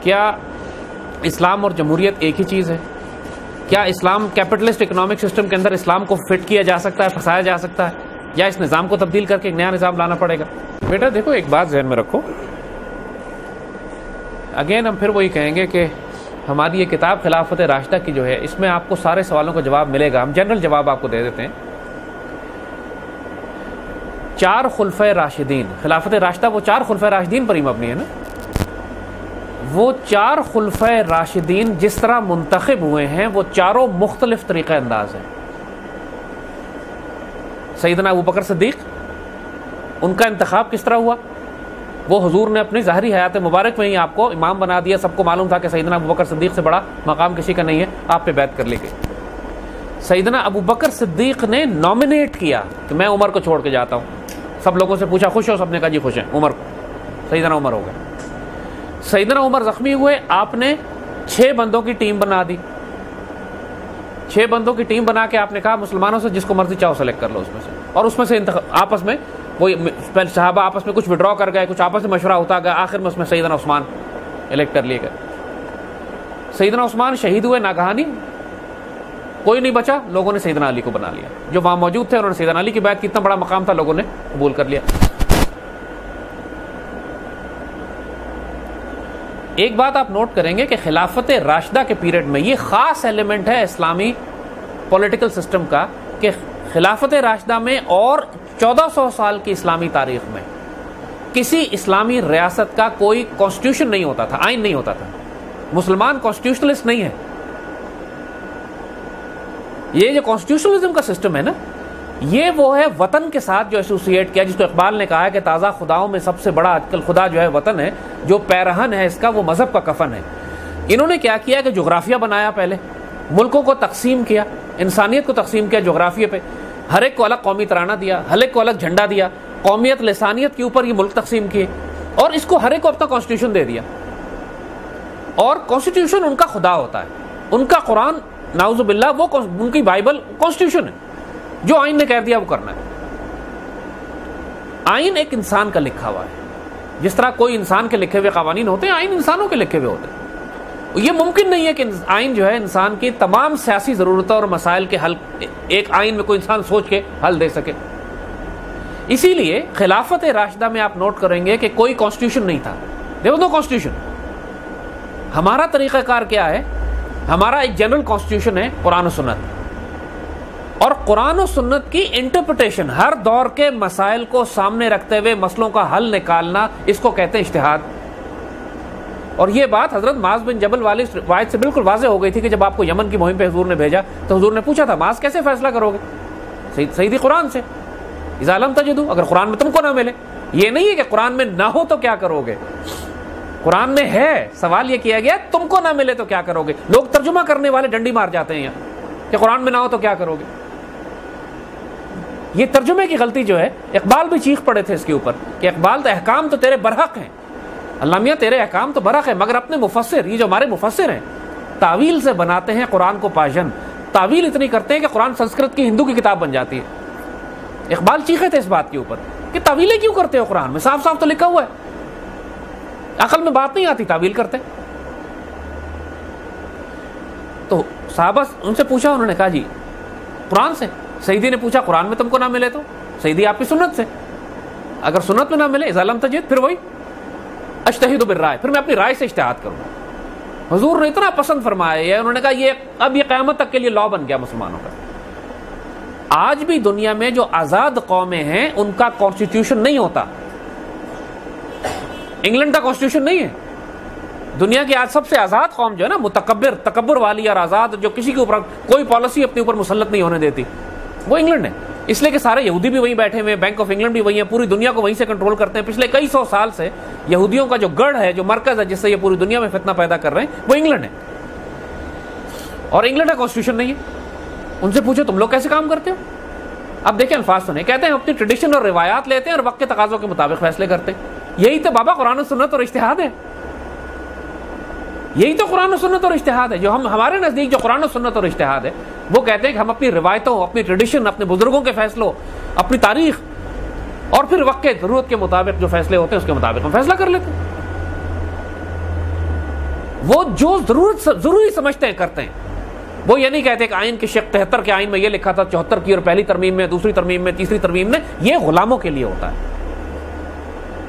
کیا اسلام اور جمہوریت ایک ہی چیز ہے؟ کیا اسلام کیپٹلسٹ اکنامک سسٹم کے اندر اسلام کو فٹ کیا جا سکتا ہے، پھنسایا جا سکتا ہے، یا اس نظام کو تبدیل کر کے ایک نیا نظام لانا پڑے گا؟ بیٹا دیکھو، ایک بات ذہن میں رکھو، اگین ہم پھر وہی کہیں گے کہ ہماری یہ کتاب خلافت راشدہ کی جو ہے، اس میں آپ کو سارے سوالوں کا جواب ملے گا. ہم جنرل جواب آپ کو دے دیتے ہیں. 4 خلفائے راشدین، خلافت راشدہ وہ 4 خلفائے راشدین پر ہی مبنی ہے نا. وہ 4 خلفائے راشدین جس طرح منتخب ہوئے ہیں وہ چاروں مختلف طریقہ انداز ہیں. سیدنا ابوبکر صدیق، ان کا انتخاب کس طرح ہوا؟ وہ حضور نے اپنی ظاہری حیات مبارک میں ہی آپ کو امام بنا دیا. سب کو معلوم تھا کہ سیدنا ابوبکر صدیق سے بڑا مقام کسی کا نہیں ہے، آپ پہ بیعت کر لی گئی. سیدنا ابوبکر صدیق نے نامنیٹ کیا کہ میں عمر کو چھوڑ کے جاتا ہوں. سب لوگوں سے پوچھا خوش ہو؟ سب نے کہا جی خوش ہیں. عمر کو، سیدنا عمر ہو گئے. سیدنا عمر زخمی ہوئے، آپ نے 6 بندوں کی ٹیم بنا دی. 6 بندوں کی ٹیم بنا کے آپ نے کہا مسلمانوں سے جس کو مرضی چاہو سلیکٹ کر لو اس میں سے، اور اس میں سے آپس میں وہ صحابہ آپس میں کچھ وڈرا کر گئے، کچھ آپس میں مشورہ ہوتا گیا. آخر میں اس میں سیدنا عثمان الیکٹ کر لیے گئے. سیدنا عثمان شہید ہوئے ناگہانی، کوئی نہیں بچا. لوگوں نے سیدنا علی کو بنا لیا. جو وہاں موجود تھے انہوں نے سیدنا علی کی بیعت، کتنا بڑا مقام تھا، لوگوں نے قبول کر لیا. ایک بات آپ نوٹ کریں گے کہ خلافت راشدہ کے پیریڈ میں یہ خاص ایلیمنٹ ہے اسلامی پولیٹیکل سسٹم کا کہ خلافت راشدہ میں اور 1400 سال کی اسلامی تاریخ میں کسی اسلامی ریاست کا کوئی کانسٹیٹیوشن نہیں ہوتا تھا، آئین نہیں ہوتا تھا. مسلمان کانسٹیٹیوشنلسٹ نہیں ہے. یہ جو کانسٹیٹیوشنلزم کا سسٹم ہے نا، یہ وہ ہے وطن کے ساتھ جو ایسوسیٹ کیا، جس کو اقبال نے کہا ہے کہ تازہ خداؤں میں سب سے بڑا آج کل خدا جو ہے وطن ہے، جو پیرہن ہے اس کا وہ مذہب کا کفن ہے. انہوں نے کیا کیا کہ جغرافیہ بنایا، پہلے ملکوں کو تقسیم کیا، انسانیت کو تقسیم کیا جغرافیے پہ. ہر ایک کو الگ قومی ترانہ دیا، ہر ایک کو الگ جھنڈا دیا، قومیت لسانیت کے اوپر یہ ملک تقسیم کیے، اور اس کو ہر ایک کو اپنا کانسٹیٹیوشن دے دیا. اور کانسٹیٹیوشن ان کا خدا ہوتا ہے، ان کا قرآن نعوذ باللہ وہ ان کی بائبل کانسٹیٹیوشن ہے. جو آئین نے کہہ دیا وہ کرنا ہے. آئین ایک انسان کا لکھا ہوا ہے. جس طرح کوئی انسان کے لکھے ہوئے قوانین ہوتے ہیں، آئین انسانوں کے لکھے ہوئے ہوتے ہیں. یہ ممکن نہیں ہے کہ آئین جو ہے انسان کی تمام سیاسی ضرورتوں اور مسائل کے حل ایک آئین میں کوئی انسان سوچ کے حل دے سکے. اسی لیے خلافت راشدہ میں آپ نوٹ کریں گے کہ کوئی کانسٹیٹیوشن نہیں تھا. دیکھو دو کانسٹیٹیوشن. ہمارا طریقہ کار کیا ہے؟ ہمارا ایک جنرل کانسٹیٹیوشن ہے قرآن و سنت، اور قرآن و سنت کی انٹرپریٹیشن ہر دور کے مسائل کو سامنے رکھتے ہوئے مسئلوں کا حل نکالنا، اس کو کہتے ہیں اجتہاد. اور یہ بات حضرت معاذ بن جبل والی روایت سے بالکل واضح ہو گئی تھی کہ جب آپ کو یمن کی مہم پہ حضور نے بھیجا تو حضور نے پوچھا تھا معاذ کیسے فیصلہ کرو گے؟ سیدھی قرآن سے. اذا لم تجدوا، اگر قرآن میں تم کو نہ ملے. یہ نہیں ہے کہ قرآن میں نہ ہو تو کیا کرو گے، قرآن میں ہے. سوال یہ کیا گیا تم کو نہ ملے تو کیا کرو گے. لوگ ترجمہ کرنے والے ڈنڈی مار جاتے ہیں یہاں کہ قرآن میں نہ ہو تو کیا کرو گے. یہ ترجمے کی غلطی جو ہے، اقبال بھی چیخ پڑے تھے اس کے اوپر کہ اقبال تو احکام تو تیرے برحق ہیں، اللہ میاں تیرے احکام تو برحق ہیں، مگر اپنے مفسر، یہ جو ہمارے مفسر ہیں، تعویل سے بناتے ہیں قرآن کو پاجن. تعویل اتنی کرتے ہیں کہ قرآن سنسکرت کی ہندو کی کتاب بن جاتی ہے. اقبال چیخے تھے اس بات کے اوپر کہ تعویلیں کیوں کرتے ہو؟ قرآن میں صاف صاف تو لکھا ہوا ہے. عقل میں بات نہیں آتی، تعویل کرتے. تو صحابہ ان سے پوچھا، انہوں نے کہا جی قرآن سے. سیدی نے پوچھا قرآن میں تم کو نہ ملے تو؟ سیدی آپ کی سنت سے. اگر سنت میں نہ ملے اذا لم تجد، پھر وہی اجتہد بالرائے، پھر میں اپنی رائے سے اجتہاد کروں. حضور نے اتنا پسند فرمایا ہے، انہوں نے کہا یہ اب یہ قیامت تک کے لیے لا بن گیا مسلمانوں کا. آج بھی دنیا میں جو آزاد قومیں ہیں ان کا کانسٹیٹیوشن نہیں ہوتا. انگلینڈ کا کانسٹیٹیوشن نہیں ہے. دنیا کی آج سب سے آزاد قوم جو ہے نا، متکبر، تکبر والی اور آزاد، جو کسی کے اوپر کوئی پالیسی اپنے اوپر مسلط نہیں ہونے دیتی، وہ انگلینڈ ہے. اس لیے کہ سارے یہودی بھی وہیں بیٹھے ہوئے ہیں، بینک آف انگلینڈ بھی وہیں ہے، پوری دنیا کو وہیں سے کنٹرول کرتے ہیں. پچھلے کئی سو سال سے یہودیوں کا جو گڑھ ہے، جو مرکز ہے جس سے یہ پوری دنیا میں فتنہ پیدا کر رہے ہیں، وہ انگلینڈ ہے. اور انگلینڈ کا کانسٹیٹیوشن نہیں ہے. ان سے پوچھو تم لوگ کیسے کام کرتے ہو؟ اب دیکھیں الفاظ سنیں، کہتے ہیں ہم اپنی ٹریڈیشن اور روایات لیتے ہیں اور وقت کے تقاضوں کے مطابق فیصلے کرتے ہیں. یہی تو بابا قرآن و سنت اور اجتہاد ہے. یہی تو قرآن و سنت اور اجتہاد ہے. جو ہمارے نزدیک جو قرآن و سنت اور اجتہاد ہے، وہ کہتے ہیں کہ ہم اپنی روایتوں، اپنی ٹریڈیشن، اپنے بزرگوں کے فیصلوں، اپنی تاریخ، اور پھر وقت کے ضرورت کے مطابق جو فیصلے ہوتے ہیں اس کے مطابق ہم فیصلہ کر لیتے ہیں. وہ جو ضروری سمجھتے ہیں کرتے ہیں. وہ یہ نہیں کہتے کہ آئین کے شق 73 کے آئین میں یہ لکھا تھا 74 کی اور پہلی ترمیم میں, دوسری ترمیم میں, تیسری ترمیم میں. یہ غلاموں کے لیے ہوتا ہے.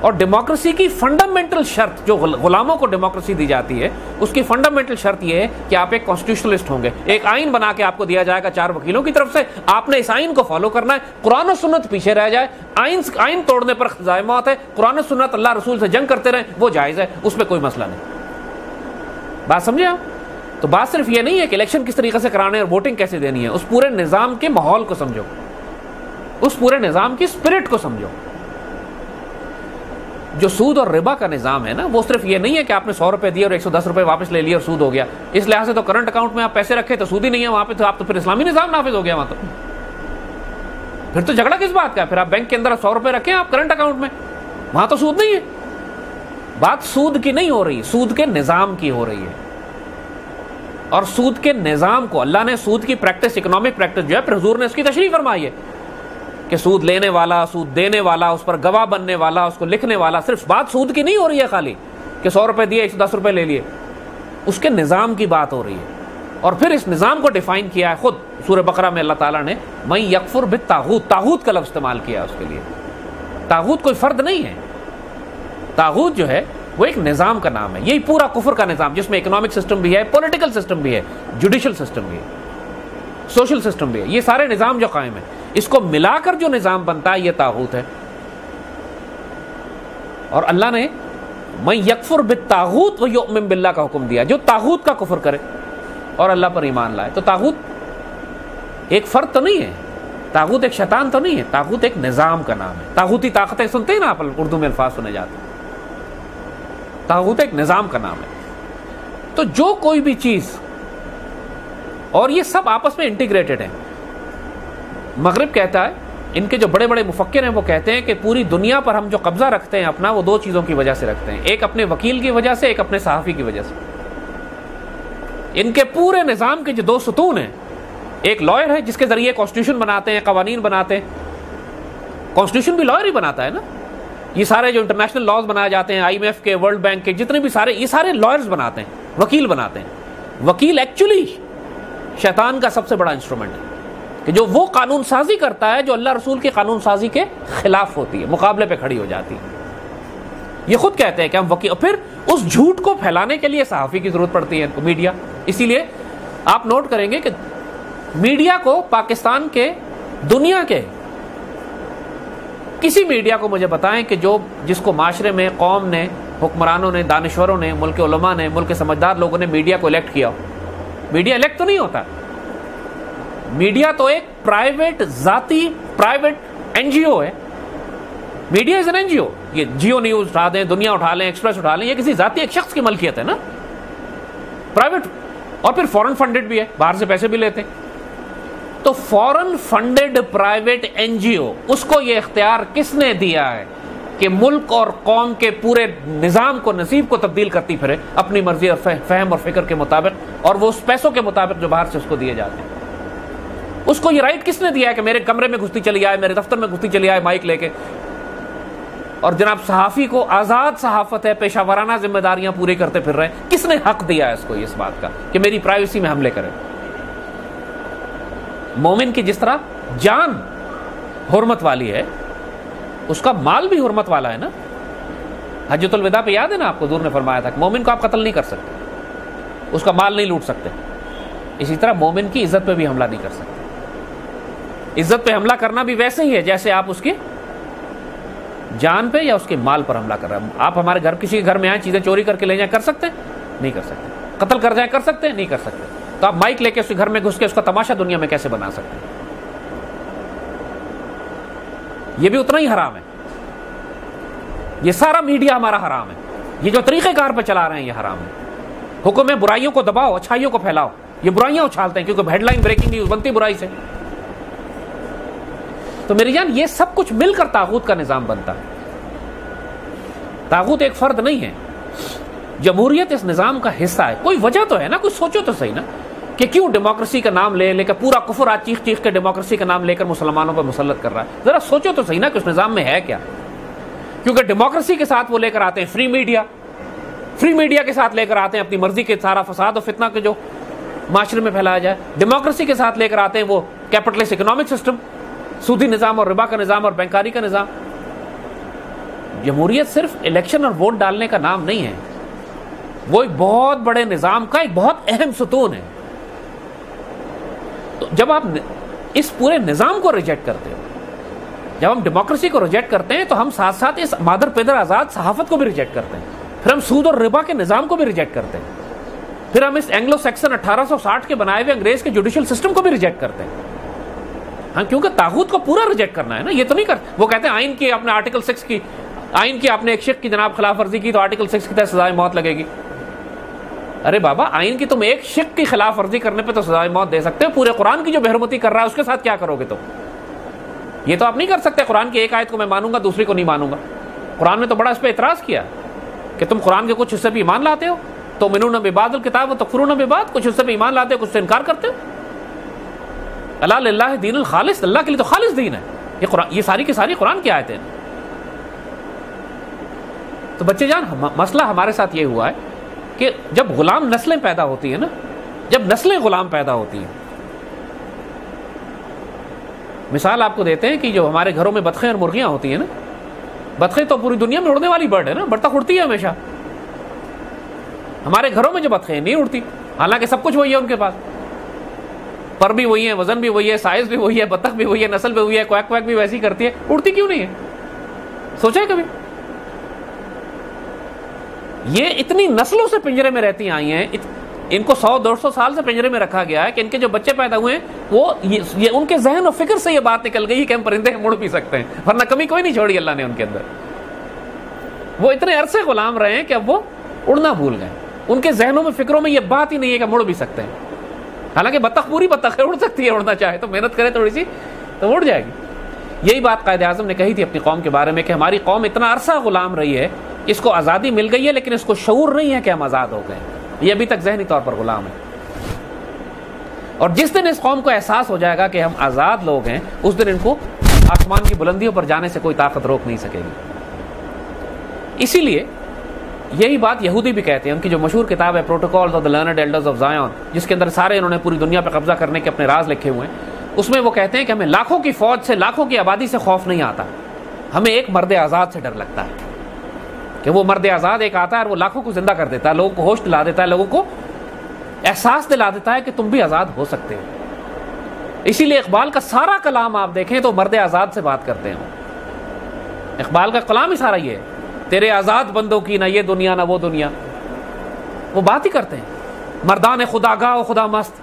اور ڈیموکریسی کی فنڈامنٹل شرط, جو غلاموں کو ڈیموکریسی دی جاتی ہے, اس کی فنڈامنٹل شرط یہ ہے کہ آپ ایک کانسٹیٹیوشنلسٹ ہوں گے. ایک آئین بنا کے آپ کو دیا جائے گا 4 وکیلوں کی طرف سے, آپ نے اس آئین کو فالو کرنا ہے. قرآن و سنت پیچھے رہ جائے, آئین توڑنے پر سزائے موت ہے, قرآن و سنت اللہ رسول سے جنگ کرتے رہیں, وہ جائز ہے, اس میں کوئی مسئلہ نہیں. بات سمجھے آپ؟ تو بات صرف یہ نہیں ہے کہ الیکشن کس طریقے سے کرانے اور ووٹنگ کیسے دینی ہے. اس پورے نظام کے ماحول کو سمجھو, اس پورے نظام کی اسپرٹ کو سمجھو. جو سود اور ربا کا نظام ہے نا, وہ صرف یہ نہیں ہے کہ آپ نے 100 روپے دیے اور 110 روپے واپس لے لیے اور سود ہو گیا. اس لحاظ سے تو کرنٹ اکاؤنٹ میں آپ پیسے رکھے تو سود ہی نہیں ہے وہاں پہ, تو آپ تو پھر اسلامی نظام نافذ ہو گیا وہاں. تو پھر تو جھگڑا کس بات کا ہے؟ پھر آپ بینک کے اندر 100 روپے رکھیں آپ کرنٹ اکاؤنٹ میں, وہاں تو سود نہیں ہے. بات سود کی نہیں ہو رہی, سود کے نظام کی ہو رہی ہے. اور سود کے نظام کو اللہ نے, سود کی پریکٹس, اکنامک پریکٹس جو ہے, پھر حضور نے اس کی تشریح فرمائی ہے کہ سود لینے والا, سود دینے والا, اس پر گواہ بننے والا, اس کو لکھنے والا. صرف بات سود کی نہیں ہو رہی ہے خالی کہ 100 روپے دیے 110 روپے لے لیے, اس کے نظام کی بات ہو رہی ہے. اور پھر اس نظام کو ڈیفائن کیا ہے خود سورہ بقرہ میں اللہ تعالیٰ نے, من یکفر بالطاغوت, طاغوت کا لفظ استعمال کیا اس کے لیے. طاغوت کوئی فرد نہیں ہے, طاغوت جو ہے وہ ایک نظام کا نام ہے. یہی پورا کفر کا نظام جس میں اکنامک سسٹم بھی ہے, پولیٹیکل سسٹم بھی ہے, جوڈیشل سسٹم بھی ہے, سوشل سسٹم بھی ہے, یہ سارے نظام جو قائم ہے, اس کو ملا کر جو نظام بنتا ہے یہ طاغوت ہے. اور اللہ نے من یکفر بالطاغوت ویؤمن باللہ کا حکم دیا, جو طاغوت کا کفر کرے اور اللہ پر ایمان لائے. تو طاغوت ایک فرد تو نہیں ہے, طاغوت ایک شیطان تو نہیں ہے, طاغوت ایک نظام کا نام ہے. طاغوتی طاقتیں سنتے ہیں نا آپ, اردو میں الفاظ سنے جاتے ہیں. طاغوت ایک نظام کا نام ہے. تو جو کوئی بھی چیز, اور یہ سب آپس میں انٹیگریٹڈ ہیں. مغرب کہتا ہے, ان کے جو بڑے بڑے مفکر ہیں وہ کہتے ہیں کہ پوری دنیا پر ہم جو قبضہ رکھتے ہیں اپنا, وہ 2 چیزوں کی وجہ سے رکھتے ہیں. ایک اپنے وکیل کی وجہ سے, ایک اپنے صحافی کی وجہ سے. ان کے پورے نظام کے جو 2 ستون ہیں, ایک لائر ہے جس کے ذریعے کانسٹیٹیوشن بناتے ہیں, قوانین بناتے ہیں. کانسٹیٹیوشن بھی لائر ہی بناتا ہے نا. یہ سارے جو انٹرنیشنل لاز بنائے جاتے ہیں, IMF کے, ورلڈ بینک کے, جتنے بھی سارے, یہ سارے لائرز بناتے ہیں, وکیل بناتے ہیں. وکیل ایکچولی شیطان کا سب سے بڑا انسٹرومنٹ ہے کہ جو وہ قانون سازی کرتا ہے جو اللہ رسول کی قانون سازی کے خلاف ہوتی ہے, مقابلے پہ کھڑی ہو جاتی ہے. یہ خود کہتے ہیں کہ ہم وکیل. پھر اس جھوٹ کو پھیلانے کے لیے صحافی کی ضرورت پڑتی ہے, میڈیا. اسی لیے آپ نوٹ کریں گے کہ میڈیا کو, پاکستان کے, دنیا کے کسی میڈیا کو مجھے بتائیں کہ جس کو معاشرے میں قوم نے, حکمرانوں نے, دانشوروں نے, ملک علماء نے, ملک کے سمجھدار لوگوں نے میڈیا کو الیکٹ کیا ہو. میڈیا الیکٹ تو نہیں ہوتا. میڈیا تو ایک پرائیویٹ, ذاتی پرائیویٹ NGO ہے. Media is an NGO. یہ جیو نیوز اٹھا دیں, دنیا اٹھا لیں, ایکسپریس اٹھا لیں, یہ کسی ذاتی ایک شخص کی ملکیت ہے نا, پرائیویٹ. اور پھر فورن فنڈڈ بھی ہے, باہر سے پیسے بھی لیتے ہیں. تو فورن فنڈڈ پرائیویٹ NGO, اس کو یہ اختیار کس نے دیا ہے کہ ملک اور قوم کے پورے نظام کو, نصیب کو تبدیل کرتی پھرے اپنی مرضی اور فہم اور فکر کے مطابق, اور وہ اس پیسوں کے مطابق جو باہر سے اس کو دیے جاتے ہیں. اس کو یہ رائٹ کس نے دیا ہے کہ میرے کمرے میں گھستی چلی آئے, میرے دفتر میں گھستی چلی آئے مائک لے کے. اور جناب صحافی کو آزاد صحافت ہے, پیشہ ورانہ ذمہ داریاں پوری کرتے پھر رہے ہیں. کس نے حق دیا ہے اس کو اس بات کا کہ میری پرائیویسی میں حملے کرے؟ مومن کی جس طرح جان حرمت والی ہے, اس کا مال بھی حرمت والا ہے نا. حجۃ الوداع پہ یاد ہے نا آپ کو, حضور نے فرمایا تھا کہ مومن کو آپ قتل نہیں کر سکتے, اس کا مال نہیں لوٹ سکتے. اسی طرح مومن کی عزت پہ بھی حملہ نہیں کر سکتے. عزت پہ حملہ کرنا بھی ویسے ہی ہے جیسے آپ اس کی جان پہ یا اس کے مال پر حملہ کر رہے ہیں. آپ ہمارے گھر, کسی کے گھر میں آئیں, چیزیں چوری کر کے لے جائیں, کر سکتے ہیں؟ نہیں کر سکتے. قتل کر جائیں, کر سکتے ہیں؟ نہیں کر سکتے. تو آپ مائک لے کے اس کے گھر میں گھس کے اس کا تماشا دنیا میں کیسے بنا سکتے ہیں؟ یہ بھی اتنا ہی حرام ہے. یہ سارا میڈیا ہمارا حرام ہے. یہ جو طریقہ کار پہ چلا رہے ہیں یہ حرام ہے. حکم ہے برائیوں کو دباؤ, اچھائیوں کو پھیلاؤ. یہ برائیاں اچھالتے ہیں کیونکہ ہیڈ لائن بریکنگ نیوز بنتی برائی سے. تو میری جان, یہ سب کچھ مل کر طاغوت کا نظام بنتا ہے. طاغوت ایک فرد نہیں ہے. جمہوریت اس نظام کا حصہ ہے. کوئی وجہ تو ہے نا, کوئی سوچو تو صحیح نا, کہ کیوں ڈیموکریسی کا نام لے کر پورا کفر آج چیخ چیخ کے ڈیموکریسی کا نام لے کر مسلمانوں پر مسلط کر رہا ہے. ذرا سوچو تو صحیح نا کہ اس نظام میں ہے کیا. کیونکہ ڈیموکریسی کے ساتھ وہ لے کر آتے ہیں فری میڈیا, فری میڈیا کے ساتھ لے کر آتے ہیں اپنی مرضی کے سارا فساد و فتنہ کے جو معاشرے میں پھیلایا جائے. ڈیموکریسی کے ساتھ لے کر آتے ہیں وہ کیپٹلسٹ اکنامک سسٹم, سودی نظام اور ربا کا نظام اور بینکاری کا نظام. جمہوریت صرف الیکشن اور ووٹ ڈالنے کا نام نہیں ہے, وہ ایک بہت بڑے نظام کا ایک بہت اہم ستون ہے. تو جب آپ اس پورے نظام کو ریجیکٹ کرتے ہو, جب ہم ڈیموکریسی کو ریجیکٹ کرتے ہیں تو ہم ساتھ ساتھ اس مادر پیدر آزاد صحافت کو بھی ریجیکٹ کرتے ہیں, پھر ہم سود اور ربا کے نظام کو بھی ریجیکٹ کرتے ہیں, پھر ہم اس اینگلو سیکسن 1860 کے بنائے ہوئے انگریز کے جوڈیشل سسٹم کو بھی ریجیکٹ کرتے ہیں. ہاں, کیونکہ طاغوت کو پورا ریجیکٹ کرنا ہے نا, یہ تو نہیں کرتے. وہ کہتے ہیں آئین کی اپنے آرٹیکل 6 کی, آئین کی آپ نے ایک شق کی جناب خلاف ورزی کی تو آرٹیکل 6 کی تحت سزائے موت لگے گی. ارے بابا, آئین کی تم ایک شق کی خلاف ورزی کرنے پہ تو سزائے موت دے سکتے ہو, پورے قرآن کی جو بےحرمتی کر رہا ہے اس کے ساتھ کیا کرو گے؟ تو یہ تو آپ نہیں کر سکتے. قرآن کی ایک آیت کو میں مانوں گا دوسری کو نہیں مانوں گا. قرآن نے تو بڑا اس پہ اعتراض کیا کہ تم قرآن کے کچھ حصے پہ ایمان لاتے ہو, تو منون ببعض الکتاب و تکفرون ببعض, کچھ حصے پہ ایمان لاتے ہو کچھ سے انکار کرتے ہو. الا للہ دین الخالص, اللہ کے لیے تو خالص دین ہے. یہ قرآن, یہ ساری کی ساری قرآن کی آیتیں. تو بچے جان, مسئلہ ہمارے ساتھ یہ ہوا ہے کہ جب غلام نسلیں پیدا ہوتی ہیں نا, جب نسلیں غلام پیدا ہوتی ہیں, مثال آپ کو دیتے ہیں کہ جو ہمارے گھروں میں بطخیں اور مرغیاں ہوتی ہیں نا, بطخیں تو پوری دنیا میں اڑنے والی برڈ ہے نا, بطخ اڑتی ہے ہمیشہ. ہمارے گھروں میں جو بطخیں نہیں اڑتی, حالانکہ سب کچھ وہی ہے ان کے پاس, پر بھی وہی ہے, وزن بھی وہی ہے, سائز بھی وہی ہے, بطخ بھی وہی ہے, نسل بھی وہی ہے, کویک کویک بھی ویسی کرتی ہے, اڑتی کیوں نہیں ہے؟ سوچا ہے کبھی؟ یہ اتنی نسلوں سے پنجرے میں رہتی آئی ہیں, ان کو 100-150 سال سے پنجرے میں رکھا گیا ہے کہ ان کے جو بچے پیدا ہوئے ہیں وہ یہ ان کے ذہن و فکر سے یہ بات نکل گئی کہ ہم پرندے مڑ بھی سکتے ہیں, ورنہ کمی کوئی نہیں چھوڑی اللہ نے ان کے اندر. وہ اتنے عرصے غلام رہے ہیں کہ اب وہ اڑنا بھول گئے, ان کے ذہنوں میں فکروں میں یہ بات ہی نہیں ہے کہ مڑ بھی سکتے ہیں. حالانکہ بطخ پوری بطخ ہے, اڑ سکتی ہے, اڑنا چاہے تو محنت کرے تھوڑی سی تو اڑ جائے گی. یہی بات قائد اعظم نے کہی تھی اپنی قوم کے بارے میں کہ ہماری قوم اتنا عرصہ غلام رہی ہے, اس کو آزادی مل گئی ہے لیکن اس کو شعور نہیں ہے کہ ہم آزاد ہو گئے, یہ ابھی تک ذہنی طور پر غلام ہے. اور جس دن اس قوم کو احساس ہو جائے گا کہ ہم آزاد لوگ ہیں, اس دن ان کو آسمان کی بلندیوں پر جانے سے کوئی طاقت روک نہیں سکے گی. اسی لیے یہی بات یہودی بھی کہتے ہیں, ان کی جو مشہور کتاب ہے protocols of the learned elders of Zion, جس کے اندر سارے انہوں نے پوری دنیا پہ قبضہ کرنے کے اپنے راز لکھے ہوئے ہیں, اس میں وہ کہتے ہیں کہ ہمیں لاکھوں کی فوج سے, لاکھوں کی آبادی سے خوف نہیں آتا, ہمیں ایک مرد آزاد سے ڈر لگتا ہے کہ وہ مرد آزاد ایک آتا ہے اور وہ لاکھوں کو زندہ کر دیتا ہے, لوگوں کو ہوش دلا دیتا ہے, لوگوں کو احساس دلا دیتا ہے کہ تم بھی آزاد ہو سکتے ہو. اسی لیے اقبال کا سارا کلام آپ دیکھیں تو مرد آزاد سے بات کرتے ہیں. اقبال کا کلام ہی سارا یہ ہے, تیرے آزاد بندوں کی نہ یہ دنیا نہ وہ دنیا, وہ بات ہی کرتے ہیں مردان خدا گاہ و خدا مست,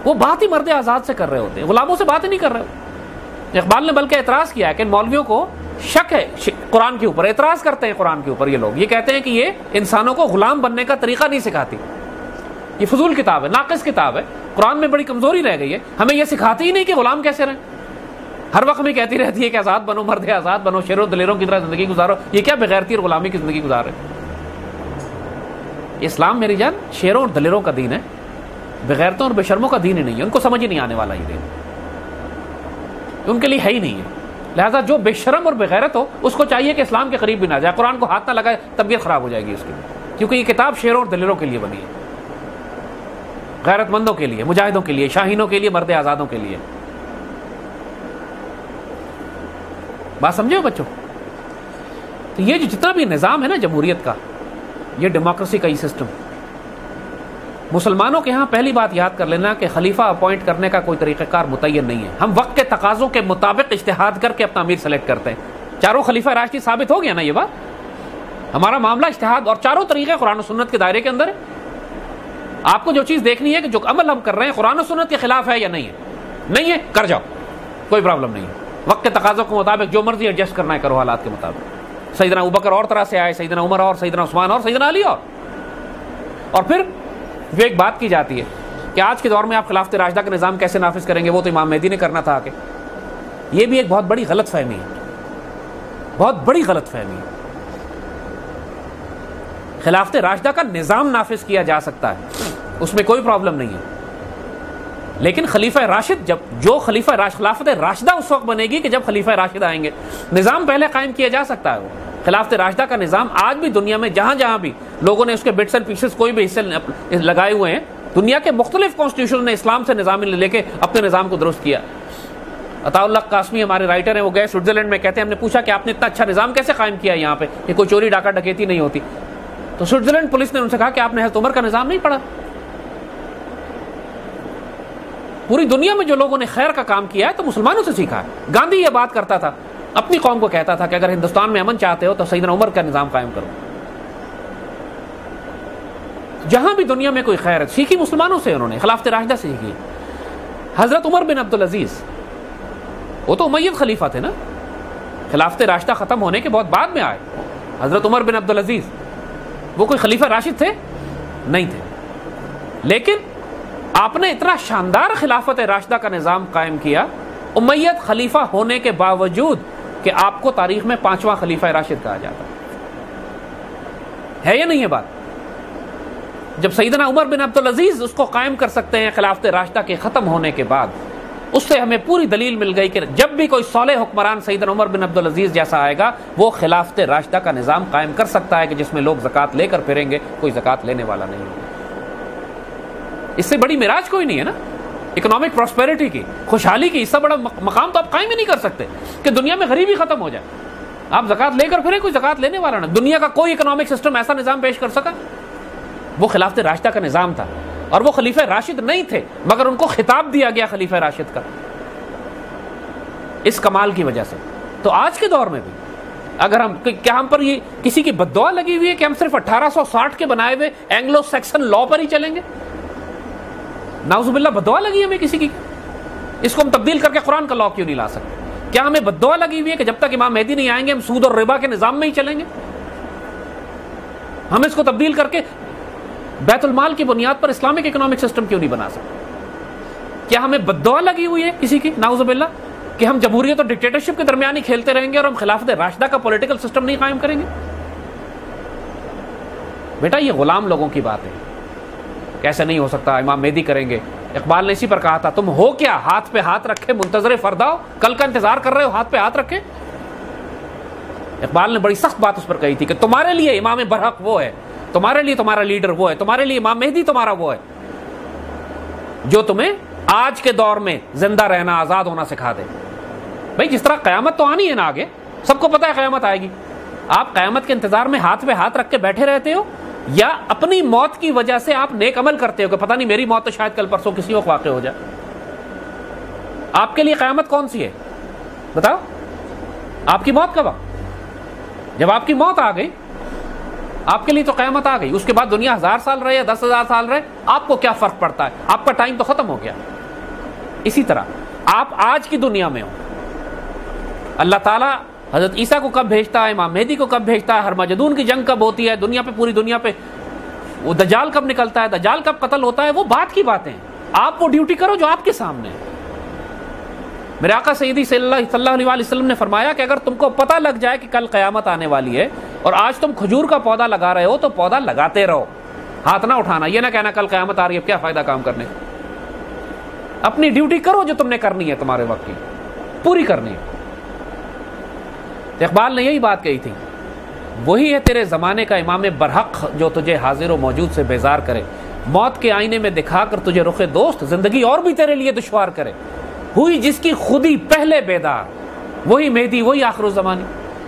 وہ بات ہی مرد آزاد سے کر رہے ہوتے ہیں, غلاموں سے بات ہی نہیں کر رہے. اقبال نے بلکہ اعتراض کیا ہے کہ ان مولویوں کو شک ہے قرآن کے اوپر, اعتراض کرتے ہیں قرآن کے اوپر یہ لوگ, یہ کہتے ہیں کہ یہ انسانوں کو غلام بننے کا طریقہ نہیں سکھاتی, یہ فضول کتاب ہے, ناقص کتاب ہے, قرآن میں بڑی کمزوری رہ گئی ہے, ہمیں یہ سکھاتی ہی نہیں کہ غلام کیسے رہیں. ہر وقت میں کہتی رہتی ہے کہ آزاد بنو, مرد آزاد بنو, شیروں دلیروں کی طرح زندگی گزارو. یہ کیا بغیرتی اور غلامی کی زندگی گزار رہے؟ اسلام میری جان شیروں اور دلیروں کا دین ہے, بغیرتوں اور بے شرموں کا دین ہی نہیں ہے. ان کو سمجھ ہی نہیں آنے والا یہ دین, ان کے لیے ہے ہی نہیں ہے. لہٰذا جو بے شرم اور بغیرت ہو اس کو چاہیے کہ اسلام کے قریب بھی نہ جائے, قرآن کو ہاتھ نہ لگائے, طبیعت خراب ہو جائے گی اس کی, کیونکہ یہ کتاب شیروں اور دلیروں کے لیے بنی ہے, غیرت مندوں کے لیے, مجاہدوں کے لیے, شاہینوں کے لیے, مرد آزادوں کے لیے. بات سمجھے ہو بچوں؟ تو یہ جو جتنا بھی نظام ہے نا جمہوریت کا, یہ ڈیموکریسی کا ہی سسٹم. مسلمانوں کے ہاں پہلی بات یاد کر لینا کہ خلیفہ اپوائنٹ کرنے کا کوئی طریقہ کار متعین نہیں ہے. ہم وقت کے تقاضوں کے مطابق اجتہاد کر کے اپنا امیر سلیکٹ کرتے ہیں. چاروں خلیفہ راشدین ثابت ہو گیا نا یہ بات. ہمارا معاملہ اجتہاد, اور چاروں طریقے قرآن و سنت کے دائرے کے اندر ہے. آپ کو جو چیز دیکھنی ہے کہ جو عمل ہم کر رہے ہیں قرآن و سنت کے خلاف ہے یا نہیں ہے, نہیں ہے کر جاؤ, کوئی پرابلم نہیں ہے. وقت کے تقاضوں کے مطابق جو مرضی ایڈجسٹ کرنا ہے کرو حالات کے مطابق. سیدنا ابوبکر اور طرح سے آئے, سیدنا عمر اور, سیدنا عثمان اور, سیدنا علی اور پھر جو ایک بات کی جاتی ہے کہ آج کے دور میں آپ خلافت راشدہ کا نظام کیسے نافذ کریں گے, وہ تو امام مہدی نے کرنا تھا. کہ یہ بھی ایک بہت بڑی غلط فہمی ہے, بہت بڑی غلط فہمی ہے. خلافت راشدہ کا نظام نافذ کیا جا سکتا ہے, اس میں کوئی پرابلم نہیں ہے, لیکن خلیفہ راشد جو خلیفہ خلافت راشدہ اس وقت بنے گی کہ جب خلیفہ راشد آئیں گے. نظام پہلے قائم کیا جا سکتا ہے, وہ خلافت راشدہ کا نظام آج بھی دنیا میں جہاں جہاں بھی لوگوں نے اس کے بٹس اینڈ پیسز کوئی بھی حصے لگائے ہوئے ہیں، دنیا کے مختلف کانسٹیٹیوشن نے اسلام سے نظام لے کے اپنے نظام کو درست کیا۔ عطا اللہ قاسمی ہمارے رائٹر ہیں، وہ گئے سوئٹزرلینڈ میں، کہتے ہیں ہم نے پوچھا کہ آپ نے اتنا اچھا نظام کیسے قائم کیا یہاں پہ کہ کوئی چوری ڈاکہ ڈکیتی نہیں ہوتی؟ تو سوئٹزرلینڈ پولیس نے ان سے کہا کہ آپ نے حضرت عمر کا نظام نہیں پڑھا۔ پوری دنیا میں جو لوگوں نے خیر کا کام کیا ہے تو مسلمانوں سے سیکھا ہے۔ گاندھی یہ بات کرتا تھا، اپنی قوم کو کہتا تھا کہ اگر ہندوستان میں امن چاہتے ہو تو سیدنا عمر کا نظام قائم کرو۔ جہاں بھی دنیا میں کوئی خیر ہے سیکھی مسلمانوں سے، انہوں نے خلافت راشدہ سے سیکھی۔ حضرت عمر بن عبدالعزیز وہ تو امید خلیفہ تھے نا، خلافت راشدہ ختم ہونے کے بہت بعد میں آئے۔ حضرت عمر بن عبدالعزیز وہ کوئی خلیفہ راشد تھے؟ نہیں تھے، لیکن آپ نے اتنا شاندار خلافت راشدہ کا نظام قائم کیا امید خلیفہ ہونے کے باوجود کہ آپ کو تاریخ میں 5واں خلیفہ راشد کہا جاتا ہے یا نہیں یہ بات؟ جب سیدنا عمر بن عبدالعزیز اس کو قائم کر سکتے ہیں خلافت راشدہ کے ختم ہونے کے بعد، اس سے ہمیں پوری دلیل مل گئی کہ جب بھی کوئی صالح حکمران سیدنا عمر بن عبدالعزیز جیسا آئے گا وہ خلافت راشدہ کا نظام قائم کر سکتا ہے کہ جس میں لوگ زکوٰۃ لے کر پھریں گے، کوئی زکوٰۃ لینے والا نہیں ہوگا۔ اس سے بڑی معراج کوئی نہیں ہے نا، اکنامک پراسپیرٹی کی، خوشحالی کی، اس سے بڑا مقام تو آپ قائم ہی نہیں کر سکتے کہ دنیا میں غریبی ختم ہو جائے، آپ زکوٰۃ لے کر پھریں، کوئی زکوٰۃ لینے والا نہ۔ دنیا کا کوئی اکنامک سسٹم ایسا نظام پیش کر سکا؟ وہ خلافت راشدہ کا نظام تھا، اور وہ خلیفہ راشد نہیں تھے مگر ان کو خطاب دیا گیا خلیفہ راشد کا اس کمال کی وجہ سے۔ تو آج کے دور میں بھی اگر کیا ہم پر یہ کسی کی بد دعا لگی ہوئی ہے کہ ہم صرف 1860 کے بنائے ہوئے اینگلو سیکسن لا پر ہی چلیں گے؟ نعوذ باللہ بد دعا لگی ہمیں کسی کی، اس کو ہم تبدیل کر کے قرآن کا لا کیوں نہیں لا سکتے؟ کیا ہمیں بد دعا لگی ہوئی ہے کہ جب تک امام مہدی نہیں آئیں گے ہم سود اور ربا کے نظام میں ہی چلیں گے؟ ہم اس کو تبدیل کر کے بیت المال کی بنیاد پر اسلامک اکنامک سسٹم کیوں نہیں بنا سکتے؟ کیا ہمیں بد دعا لگی ہوئی ہے کسی کی نعوذ باللہ کہ ہم جمہوریت اور ڈکٹیٹرشپ کے درمیان ہی کھیلتے رہیں گے اور ہم خلافت راشدہ کا پولیٹیکل سسٹم نہیں قائم کریں گے؟ بیٹا یہ غلام لوگوں کی بات ہے، کیسے نہیں ہو سکتا، امام مہدی کریں گے۔ اقبال نے اسی پر کہا تھا، تم ہو کیا ہاتھ پہ ہاتھ رکھے منتظر فرداؤ، کل کا انتظار کر رہے ہو ہاتھ پہ ہاتھ رکھے؟ اقبال نے بڑی سخت بات اس پر کہی تھی کہ تمہارے لیے امام برحق وہ ہے، تمہارے لیے تمہارا لیڈر وہ ہے، تمہارے لیے امام مہدی تمہارا وہ ہے جو تمہیں آج کے دور میں زندہ رہنا، آزاد ہونا سکھا دے۔ بھائی جس طرح قیامت تو آنی ہے نا، آگے سب کو پتا ہے قیامت آئے گی، آپ قیامت کے انتظار میں ہاتھ پہ ہاتھ رکھ کے بیٹھے رہتے ہو، یا اپنی موت کی وجہ سے آپ نیک عمل کرتے ہو کہ پتہ نہیں میری موت تو شاید کل پرسوں کسی وقت واقع ہو جائے؟ آپ کے لیے قیامت کون سی ہے بتاؤ؟ آپ کی موت کا وقت، جب آپ کی موت آ گئی آپ کے لیے تو قیامت آ گئی، اس کے بعد دنیا 1000 سال رہے یا 10,000 سال رہے آپ کو کیا فرق پڑتا ہے؟ آپ کا ٹائم تو ختم ہو گیا۔ اسی طرح آپ آج کی دنیا میں ہو، اللہ تعالیٰ حضرت عیسیٰ کو کب بھیجتا ہے، امام مہدی کو کب بھیجتا ہے، ہرمجدون کی جنگ کب ہوتی ہے دنیا پہ، پوری دنیا پہ وہ دجال کب نکلتا ہے، دجال کب قتل ہوتا ہے، وہ بات کی باتیں ہیں۔ آپ وہ ڈیوٹی کرو جو آپ کے سامنے ہے۔ میرے آقا سیدی صلی اللہ علیہ وسلم نے فرمایا کہ اگر تم کو پتہ لگ جائے کہ کل قیامت آنے والی ہے اور آج تم کھجور کا پودا لگا رہے ہو تو پودا لگاتے رہو، ہاتھ نہ اٹھانا، یہ نہ کہنا کل قیامت آ رہی ہے کیا فائدہ کام کرنے کا۔ اپنی ڈیوٹی کرو جو تم نے کرنی ہے، تمہارے وقت کی پوری کرنی ہے۔ اقبال نے یہی بات کہی تھی، وہی ہے تیرے زمانے کا امام برحق جو تجھے حاضر و موجود سے بیزار کرے، موت کے آئینے میں دکھا کر تجھے رخ دوست، زندگی اور بھی تیرے لیے دشوار کرے، ہوئی جس کی خودی پہلے بیدار، وہی مہدی وہی آخر الزمانی۔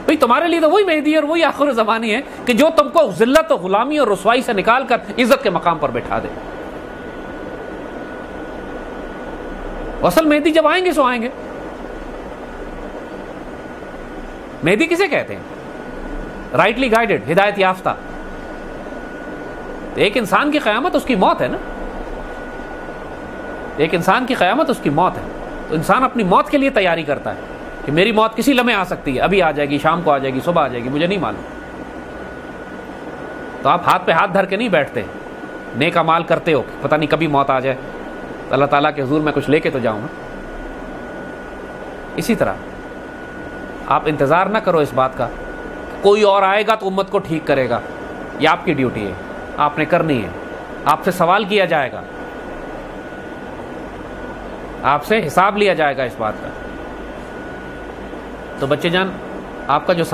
بھئی تمہارے لیے تو وہی مہدی اور وہی آخر الزمانی ہے کہ جو تم کو ذلت و غلامی اور رسوائی سے نکال کر عزت کے مقام پر بٹھا دے۔ اصل مہدی جب آئیں گے سو آئیں گے۔ مہدی کسے کہتے ہیں؟ رائٹلی گائیڈڈ، ہدایت یافتہ۔ ایک انسان کی قیامت اس کی موت ہے نا، ایک انسان کی قیامت اس کی موت ہے، تو انسان اپنی موت کے لیے تیاری کرتا ہے کہ میری موت کسی لمحے آ سکتی ہے، ابھی آ جائے گی، شام کو آ جائے گی، صبح آ جائے گی، مجھے نہیں معلوم۔ تو آپ ہاتھ پہ ہاتھ دھر کے نہیں بیٹھتے، نیک اعمال کرتے ہو کہ پتہ نہیں کبھی موت آ جائے تو اللہ تعالیٰ کے حضور میں کچھ لے کے تو جاؤں نا۔ اسی طرح آپ انتظار نہ کرو اس بات کا کوئی اور آئے گا تو امت کو ٹھیک کرے گا، یہ آپ کی ڈیوٹی ہے، آپ نے کرنی ہے، آپ سے سوال کیا جائے گا، آپ سے حساب لیا جائے گا اس بات کا۔ تو بچے جان، آپ کا جو سوال